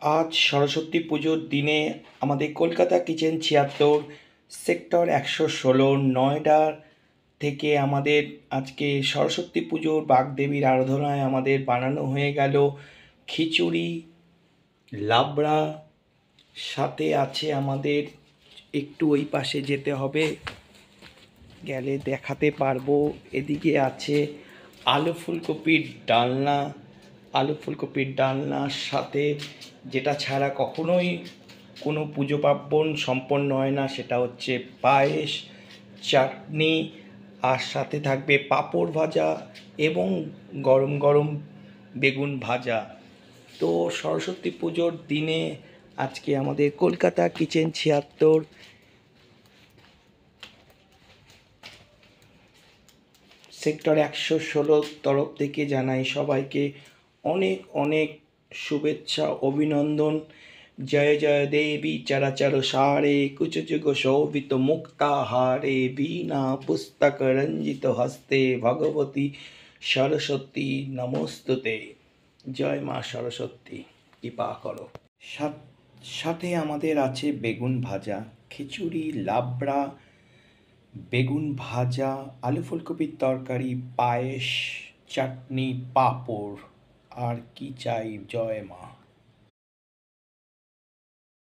আজ সরস্বতী পুজোর দিনে আমাদের কলকাতা কিচেন ৭৬ সেক্টর ১১৬ নয়ডার থেকে আমাদের আজকে সরস্বতী পুজোর বাগদেবীর আরাধনায় আমাদের বানানো হয়ে গেল খিচুড়ি, লাবড়া, সাথে আছে আমাদের একটু ওই পাশে যেতে হবে, গেলে দেখাতে পারবো। এদিকে আছে আলু ফুলকপির ডালনা, আলু ফুলকপির ডালনার সাথে যেটা ছাড়া কখনোই কোনো পুজো পার্বণ সম্পন্ন হয় না, সেটা হচ্ছে পায়েস, চাটনি, আর সাথে থাকবে পাঁপড় ভাজা এবং গরম গরম বেগুন ভাজা। তো সরস্বতী পুজোর দিনে আজকে আমাদের কলকাতা কিচেন ৭৬ সেক্টর ১১৬ তরফ থেকে জানাই সবাইকে অনেক অনেক শুভেচ্ছা, অভিনন্দন। জয় জয় দেবী চরাচর সারে কুচযুগ শোভিত মুক্তাহারে বীণা পুস্তক রঞ্জিত হস্তে ভগবতী সরস্বতী নমস্তুতে। জয় মা সরস্বতী, কৃপা করো। সাথে আমাদের আছে বেগুন ভাজা, খিচুড়ি, লাবড়া, বেগুন ভাজা, আলু ফুলকপির তরকারি, পায়েস, চাটনি, পাঁপড়। আর কি চাই? জয় মা।